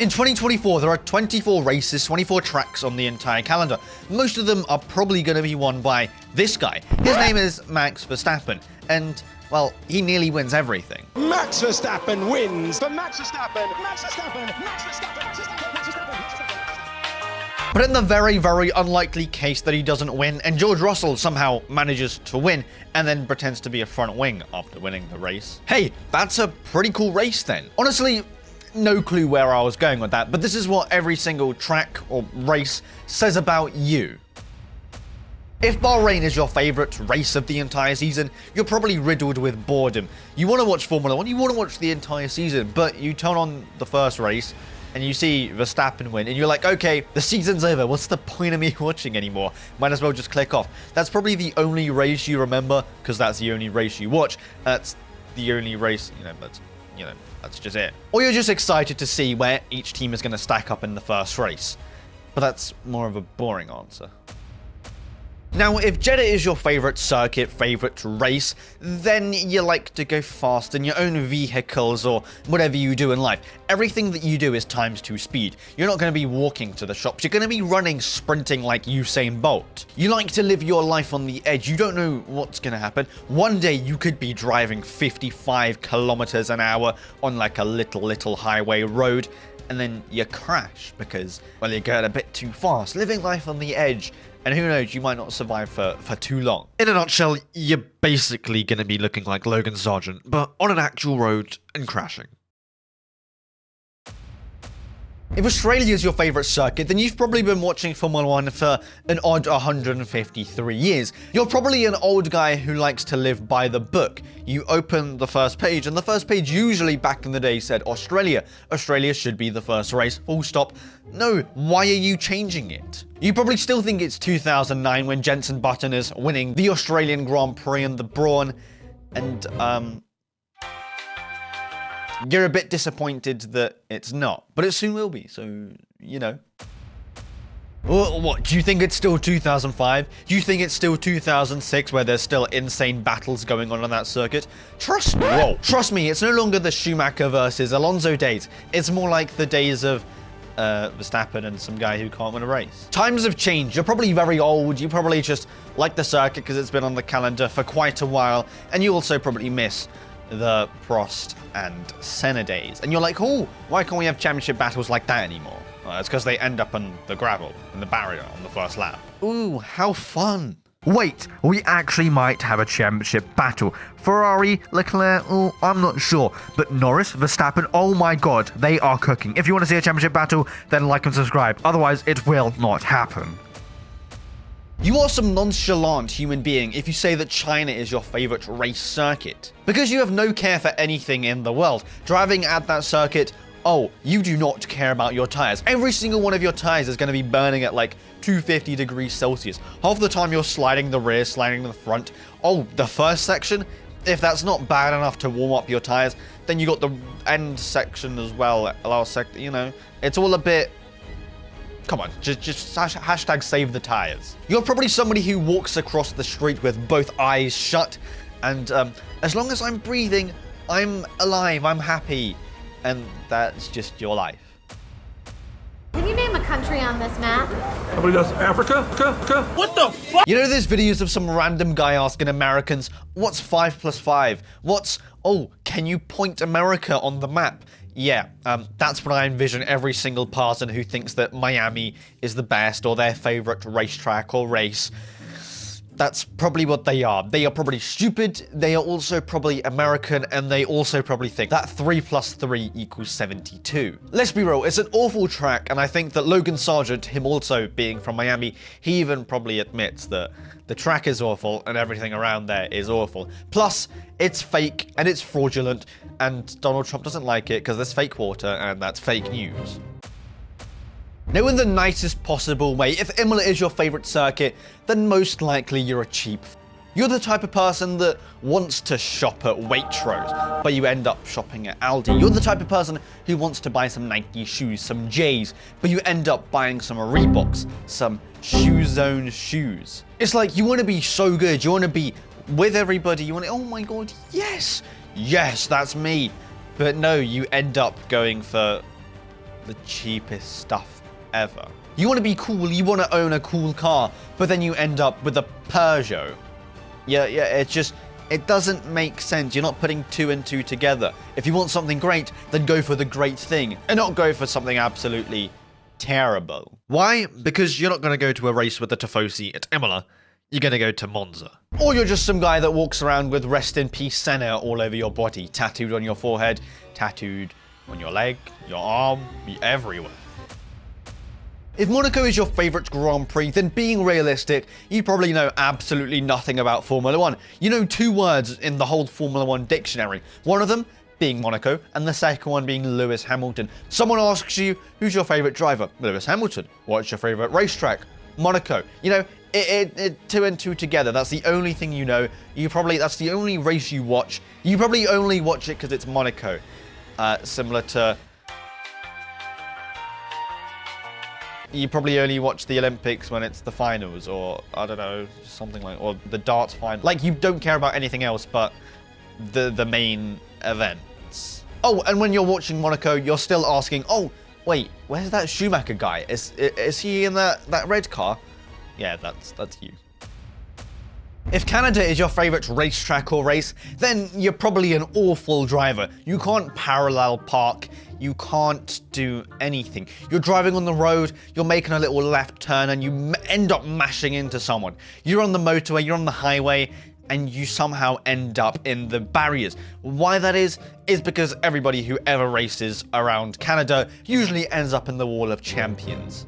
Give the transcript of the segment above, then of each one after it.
In 2024, there are 24 races, 24 tracks on the entire calendar. Most of them are probably going to be won by this guy. His name is Max Verstappen, and, well, he nearly wins everything. Max Verstappen wins for Max Verstappen, Max Verstappen, Max Verstappen, Max Verstappen, Max Verstappen, Max Verstappen. But in the very, very unlikely case that he doesn't win, and George Russell somehow manages to win, and then pretends to be a front wing after winning the race. Hey, that's a pretty cool race then. Honestly, no clue where I was going with that, but this is what every single track or race says about you. If Bahrain is your favourite race of the entire season, you're probably riddled with boredom. You want to watch Formula 1, you want to watch the entire season, but you turn on the first race and you see Verstappen win, and you're like, okay, the season's over, what's the point of me watching anymore? Might as well just click off. That's probably the only race you remember, because that's the only race you watch. That's the only race, that's just it. Or you're just excited to see where each team is going to stack up in the first race. But that's more of a boring answer. Now, if Jeddah is your favorite circuit, favorite race, then you like to go fast in your own vehicles or whatever you do in life. Everything that you do is times 2 speed. You're not going to be walking to the shops. You're going to be running, sprinting like Usain Bolt. You like to live your life on the edge. You don't know what's going to happen. One day you could be driving 55 kilometers an hour on like a little highway road, and then you crash because, well, you're going a bit too fast, living life on the edge. And who knows, you might not survive for too long. In a nutshell, you're basically going to be looking like Logan Sargent, but on an actual road and crashing. If Australia is your favourite circuit, then you've probably been watching Formula 1 for an odd 153 years. You're probably an old guy who likes to live by the book. You open the first page, and the first page usually back in the day said Australia. Australia should be the first race, full stop. No, why are you changing it? You probably still think it's 2009 when Jenson Button is winning the Australian Grand Prix in the Brawn, and you're a bit disappointed that it's not, but it soon will be, so, you know. What, do you think it's still 2005? Do you think it's still 2006 where there's still insane battles going on that circuit? Trust me, whoa. Trust me, it's no longer the Schumacher versus Alonso days. It's more like the days of Verstappen and some guy who can't win a race. Times have changed. You're probably very old. You probably just like the circuit because it's been on the calendar for quite a while, and you also probably miss the Prost and Senna days. And you're like, oh, why can't we have championship battles like that anymore? Well, it's because they end up on the gravel, in the barrier on the first lap. Ooh, how fun. Wait, we actually might have a championship battle. Ferrari, Leclerc, oh, I'm not sure. But Norris, Verstappen, oh my god, they are cooking. If you want to see a championship battle, then like and subscribe. Otherwise, it will not happen. You are some nonchalant human being if you say that China is your favorite race circuit. Because you have no care for anything in the world. Driving at that circuit, oh, you do not care about your tires. Every single one of your tires is going to be burning at like 250 degrees Celsius. Half the time you're sliding the rear, sliding the front. Oh, the first section, if that's not bad enough to warm up your tires, then you got the end section as well. Last sector, you know, it's all a bit. Come on, just hashtag save the tires. You're probably somebody who walks across the street with both eyes shut, and as long as I'm breathing, I'm alive, I'm happy, and that's just your life. Can you name a country on this map? Somebody does Africa? What the fuck? You know there's videos of some random guy asking Americans, what's 5 plus 5? What's, oh, can you point America on the map? Yeah, that's what I envision every single person who thinks that Miami is the best or their favorite racetrack or race. That's probably what they are. They are probably stupid, they are also probably American, and they also probably think that 3 plus 3 equals 72. Let's be real, it's an awful track, and I think that Logan Sargent, him also being from Miami, he even probably admits that the track is awful and everything around there is awful. Plus, it's fake and it's fraudulent, and Donald Trump doesn't like it because there's fake water and that's fake news. Now, in the nicest possible way, if Imola is your favorite circuit, then most likely you're a cheap. You're the type of person that wants to shop at Waitrose, but you end up shopping at Aldi. You're the type of person who wants to buy some Nike shoes, some J's, but you end up buying some Reeboks, some Shoe Zone shoes. It's like you want to be so good, you want to be with everybody, you want to, oh my god, yes, that's me. But no, you end up going for the cheapest stuff ever. You want to be cool, you want to own a cool car, but then you end up with a Peugeot. Yeah, it doesn't make sense. You're not putting two and two together. If you want something great, then go for the great thing and not go for something absolutely terrible. Why? Because you're not going to go to a race with the Tifosi at Imola. You're going to go to Monza. Or you're just some guy that walks around with rest in peace Senna all over your body, tattooed on your forehead, tattooed on your leg, your arm, everywhere. If Monaco is your favorite Grand Prix, then being realistic, you probably know absolutely nothing about Formula 1. You know 2 words in the whole Formula 1 dictionary. One of them being Monaco, and the second one being Lewis Hamilton. Someone asks you, who's your favorite driver? Lewis Hamilton. What's your favorite racetrack? Monaco. You know, two and two together. That's the only thing you know. That's the only race you watch. You probably only watch it because it's Monaco. Similar to... You probably only watch the Olympics when it's the finals, or I don't know, something like, or the darts final. Like, you don't care about anything else but the main events. Oh, and when you're watching Monaco, you're still asking, oh, wait, where's that Schumacher guy? Is he in that red car? Yeah, that's you. If Canada is your favorite racetrack or race, then you're probably an awful driver. You can't parallel park. You can't do anything. You're driving on the road, you're making a little left turn, and you end up mashing into someone. You're on the motorway, you're on the highway, and you somehow end up in the barriers. Why that is because everybody who ever races around Canada usually ends up in the Wall of Champions.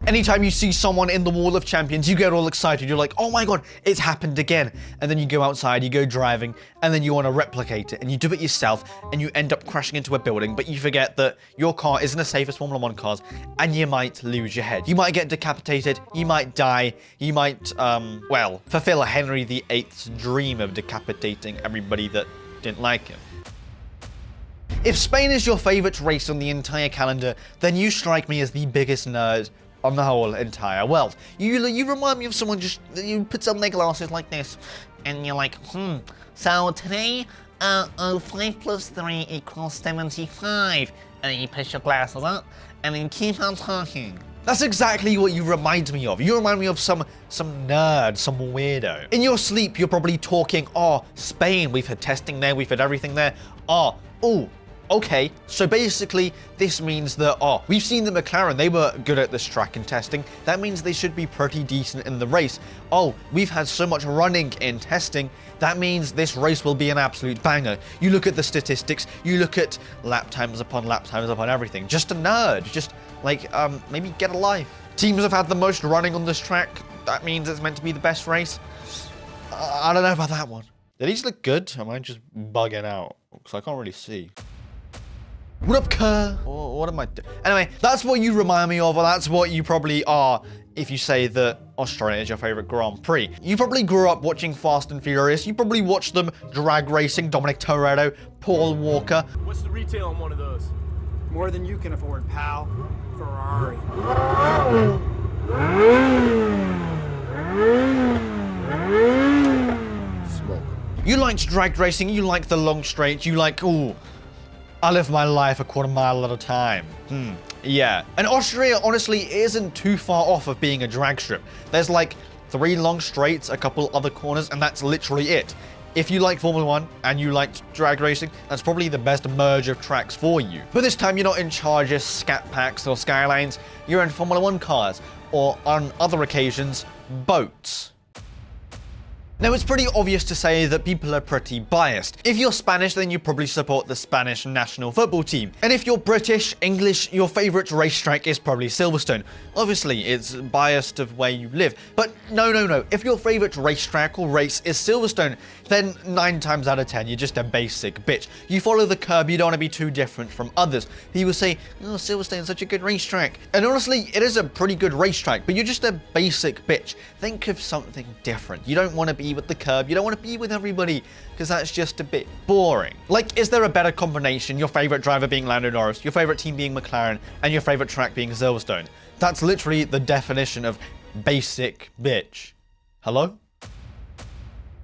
Anytime you see someone in the Wall of Champions, you get all excited. You're like, oh my God, it's happened again. And then you go outside, you go driving, and then you want to replicate it, and you do it yourself, and you end up crashing into a building, but you forget that your car isn't as safe as Formula 1 cars, and you might lose your head. You might get decapitated, you might die, you might, well, fulfill Henry VIII's dream of decapitating everybody that didn't like him. If Spain is your favorite race on the entire calendar, then you strike me as the biggest nerd on the whole entire world. You remind me of someone you put on their glasses like this, and you're like, so today, 5 plus 3 equals 75. And then you push your glasses up, and then keep on talking. That's exactly what you remind me of. You remind me of some nerd, some weirdo. In your sleep, you're probably talking, oh, Spain, we've had testing there, we've had everything there. Oh, okay, so basically this means that, we've seen the McLaren, they were good at this track and testing. That means they should be pretty decent in the race. Oh, we've had so much running in testing. That means this race will be an absolute banger. You look at the statistics, you look at lap times upon everything. Just a nerd, just like, maybe get a life. Teams have had the most running on this track. That means it's meant to be the best race. I don't know about that one. Do these look good? Am I just bugging out? Because I can't really see. What up, Kerr? What am I doing? Anyway, that's what you remind me of, or that's what you probably are if you say that Austria is your favorite Grand Prix. You probably grew up watching Fast and Furious. You probably watched them drag racing, Dominic Toretto, Paul Walker. What's the retail on one of those? More than you can afford, pal. Ferrari. Smoke. You liked drag racing, you like the long straight, you like, ooh, I live my life a quarter mile at a time. Yeah. And Austria, honestly, isn't too far off of being a drag strip. There's like 3 long straights, a couple other corners, and that's literally it. If you like Formula 1 and you liked drag racing, that's probably the best merge of tracks for you. But this time you're not in charge of scat packs or skylines, you're in Formula 1 cars, or on other occasions, boats. Now, it's pretty obvious to say that people are pretty biased. If you're Spanish, then you probably support the Spanish national football team. And if you're British, English, your favorite racetrack is probably Silverstone. Obviously, it's biased of where you live. But no. If your favorite racetrack or race is Silverstone, then 9 times out of 10, you're just a basic bitch. You follow the curb, you don't want to be too different from others. People say, oh, Silverstone's such a good racetrack. And honestly, it is a pretty good racetrack, but you're just a basic bitch. Think of something different. You don't want to be with the curb, you don't want to be with everybody, because that's just a bit boring. Like, is there a better combination? Your favorite driver being Lando Norris, your favorite team being McLaren, and your favorite track being Silverstone? That's literally the definition of basic bitch. Hello?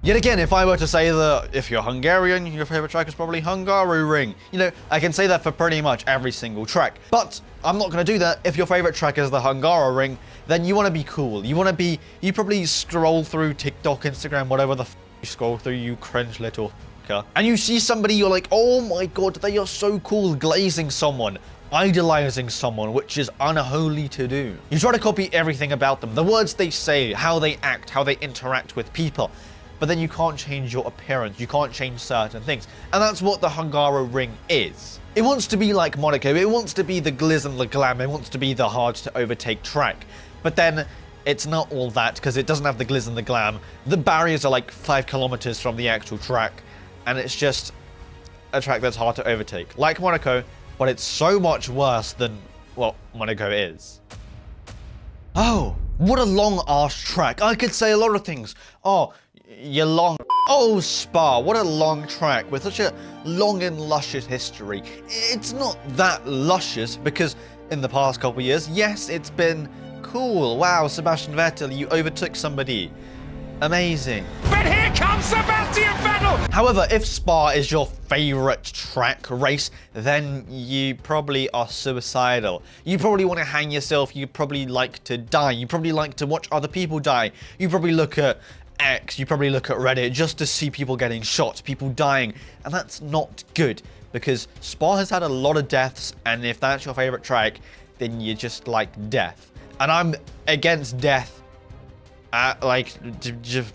Yet again, if I were to say that if you're Hungarian, your favorite track is probably Hungaroring. You know, I can say that for pretty much every single track. But I'm not going to do that. If your favorite track is the Hungaroring, then you want to be cool. You probably scroll through TikTok, Instagram, whatever the f you scroll through, you cringe little f***er. And you see somebody, you're like, oh my god, they are so cool, glazing someone, idolizing someone, which is unholy to do. You try to copy everything about them, the words they say, how they act, how they interact with people. But then you can't change your appearance, you can't change certain things. And that's what the Hungaroring is. It wants to be like Monaco, it wants to be the glizz and the glam, it wants to be the hard to overtake track. But then it's not all that, because it doesn't have the glizz and the glam. The barriers are like 5 kilometers from the actual track, and it's just a track that's hard to overtake. Like Monaco, but it's so much worse than, well, Monaco is. Oh, what a long ass track. I could say a lot of things. Oh, you're long. Oh, Spa, what a long track with such a long and luscious history. It's not that luscious because in the past couple of years, yes, it's been cool. Wow, Sebastian Vettel, you overtook somebody. Amazing. But here comes Sebastian Vettel! However, if Spa is your favorite track race, then you probably are suicidal. You probably want to hang yourself. You probably like to die. You probably like to watch other people die. You probably look at X, you probably look at Reddit just to see people getting shot, people dying, and that's not good because Spa has had a lot of deaths, and if that's your favorite track, then you just like death. And I'm against death. Like,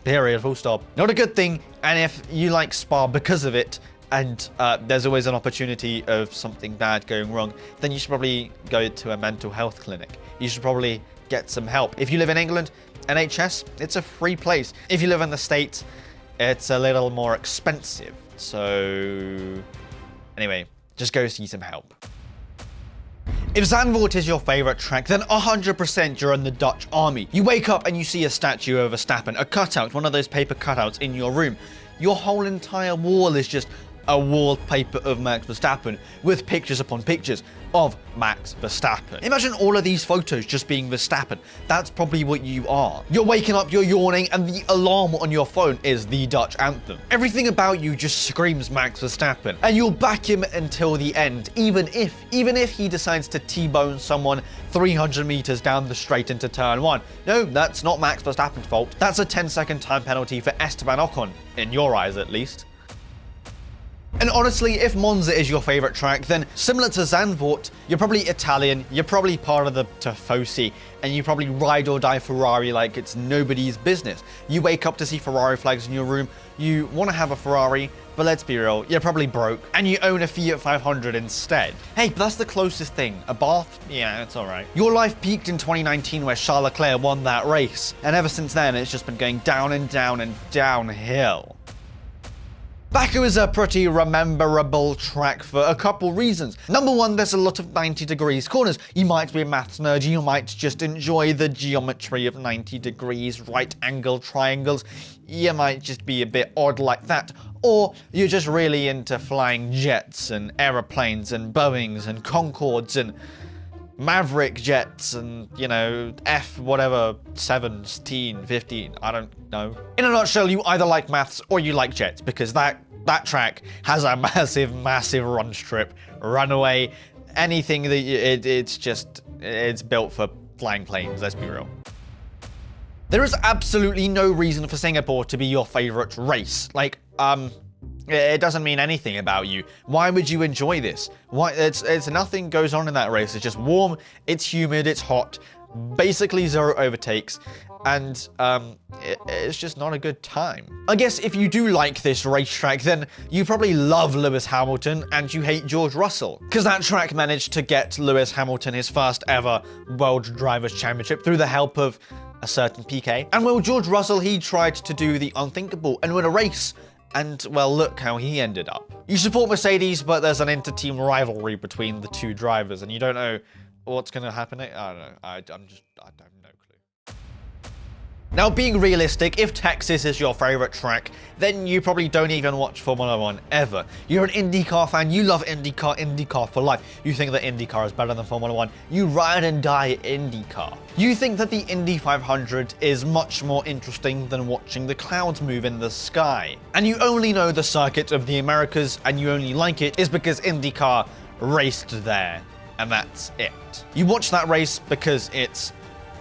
period, full stop. Not a good thing, and if you like Spa because of it, and there's always an opportunity of something bad going wrong, then you should probably go to a mental health clinic. You should probably get some help. If you live in England, NHS, it's a free place. If you live in the States, it's a little more expensive. So, anyway, just go see some help. If Zandvoort is your favorite track, then 100% you're in the Dutch army. You wake up and you see a statue of Verstappen, a cutout, one of those paper cutouts in your room. Your whole entire wall is just a wallpaper of Max Verstappen with pictures upon pictures of Max Verstappen. Imagine all of these photos just being Verstappen. That's probably what you are. You're waking up, you're yawning, and the alarm on your phone is the Dutch anthem. Everything about you just screams Max Verstappen, and you'll back him until the end, even if he decides to T-bone someone 300 meters down the straight into turn 1. No, that's not Max Verstappen's fault. That's a 10-second time penalty for Esteban Ocon, in your eyes at least. And honestly, if Monza is your favorite track, then similar to Zandvoort, you're probably Italian, you're probably part of the Tifosi, and you probably ride or die Ferrari like it's nobody's business. You wake up to see Ferrari flags in your room, you want to have a Ferrari, but let's be real, you're probably broke, and you own a Fiat 500 instead. Hey, that's the closest thing. A bath? Yeah, it's alright. Your life peaked in 2019 where Charles Leclerc won that race, and ever since then, it's just been going down and down and downhill. Baku is a pretty rememberable track for a couple reasons. Number one, there's a lot of 90 degrees corners. You might be a maths nerd, you might just enjoy the geometry of 90 degrees, right angle triangles. You might just be a bit odd like that. Or you're just really into flying jets and aeroplanes and Boeings and Concords and Maverick jets and, you know, F whatever, 17, 15, I don't know. In a nutshell, you either like maths or you like jets, because that track has a massive run strip, runaway, anything that it's built for flying planes, let's be real. There is absolutely no reason for Singapore to be your favorite race. Like, it doesn't mean anything about you. Why would you enjoy this? Why? It's nothing goes on in that race. It's just warm, it's humid, it's hot, basically zero overtakes, and it's just not a good time. I guess if you do like this racetrack, then you probably love Lewis Hamilton and you hate George Russell, because that track managed to get Lewis Hamilton his first ever World Drivers' Championship through the help of a certain PK. And well, George Russell, he tried to do the unthinkable and win a race. And, well, look how he ended up. You support Mercedes, but there's an inter-team rivalry between the two drivers, and you don't know what's going to happen. I don't know. I don't know clue. Now, being realistic, if Texas is your favorite track, then you probably don't even watch Formula 1 ever. You're an IndyCar fan, you love IndyCar for life. You think that IndyCar is better than Formula 1, you ride and die IndyCar. You think that the Indy 500 is much more interesting than watching the clouds move in the sky. And you only know the circuit of the Americas, and you only like it is because IndyCar raced there, and that's it. You watch that race because it's,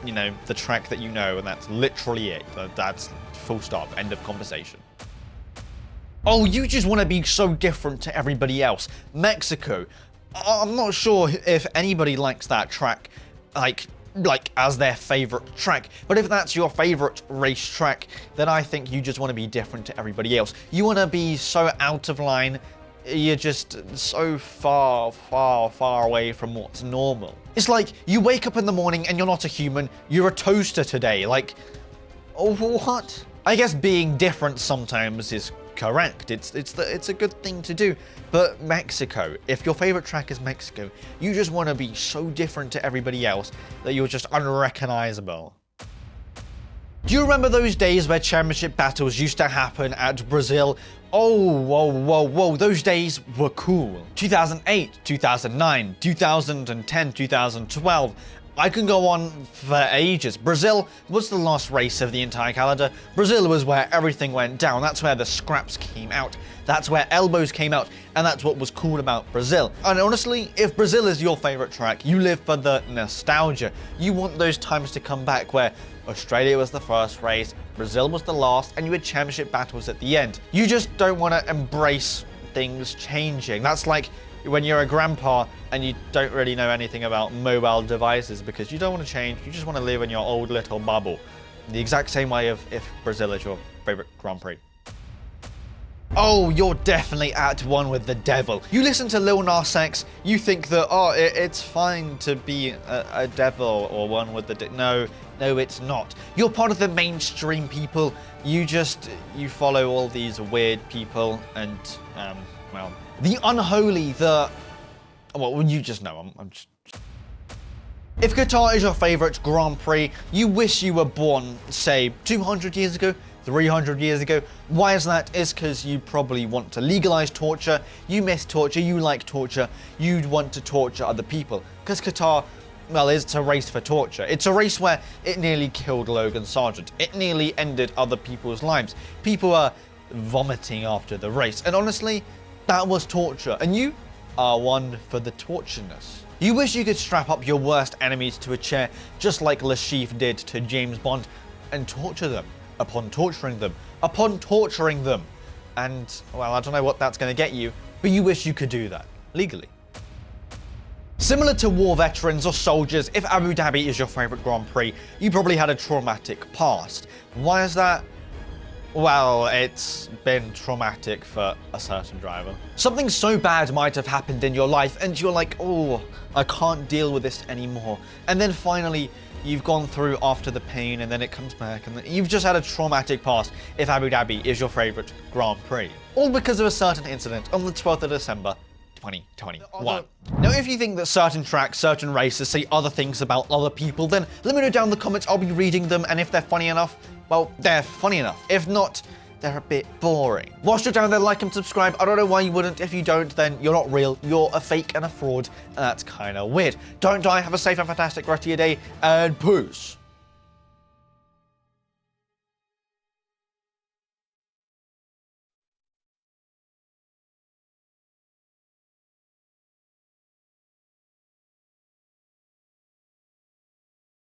you know, the track that you know, and that's literally it. That's full stop, end of conversation. Oh, you just want to be so different to everybody else. Mexico. I'm not sure if anybody likes that track, like as their favorite track, but if that's your favorite race track, then I think you just want to be different to everybody else. You want to be so out of line. You're just so far away from what's normal. It's like you wake up in the morning and you're not a human, you're a toaster today. Like, oh, what? I guess being different sometimes is correct. It's a good thing to do. But Mexico, if your favorite track is Mexico, you just want to be so different to everybody else that you're just unrecognizable. Do you remember those days where championship battles used to happen at Brazil? Oh, whoa, those days were cool. 2008, 2009, 2010, 2012. I can go on for ages. Brazil was the last race of the entire calendar. Brazil was where everything went down. That's where the scraps came out. That's where elbows came out. And that's what was cool about Brazil. And honestly, if Brazil is your favorite track, you live for the nostalgia. You want those times to come back where Australia was the first race, Brazil was the last, and you had championship battles at the end. You just don't want to embrace things changing. That's like when you're a grandpa and you don't really know anything about mobile devices because you don't want to change, you just want to live in your old little bubble. The exact same way of if Brazil is your favorite Grand Prix. Oh, you're definitely at one with the devil. You listen to Lil Nas X, you think that, oh, it's fine to be a devil or one with the No, it's not. You're part of the mainstream people. You follow all these weird people and, well, the unholy, well, you just know, I'm just... If Qatar is your favorite Grand Prix, you wish you were born, say, 200 years ago, 300 years ago. Why is that? It's because you probably want to legalize torture, you miss torture, you like torture, you'd want to torture other people. Because Qatar, well, it's a race for torture. It's a race where it nearly killed Logan Sargent. It nearly ended other people's lives. People are vomiting after the race. And honestly, that was torture. And you are one for the tortureness. You wish you could strap up your worst enemies to a chair, just like Lashif did to James Bond, and torture them. Upon torturing them. And, well, I don't know what that's going to get you, but you wish you could do that legally. Similar to war veterans or soldiers, if Abu Dhabi is your favorite Grand Prix, you probably had a traumatic past. Why is that? Well, it's been traumatic for a certain driver. Something so bad might have happened in your life and you're like, oh, I can't deal with this anymore. And then finally, you've gone through after the pain and then it comes back and then you've just had a traumatic past if Abu Dhabi is your favorite Grand Prix. All because of a certain incident on the 12th of December, 2021. Now, if you think that certain tracks, certain races say other things about other people, then let me know down in the comments. I'll be reading them, and if they're funny enough, well, they're funny enough. If not, they're a bit boring. Whilst you're down there, like and subscribe. I don't know why you wouldn't. If you don't, then you're not real. You're a fake and a fraud, and that's kind of weird. Don't die. Have a safe and fantastic rest of your day, and peace.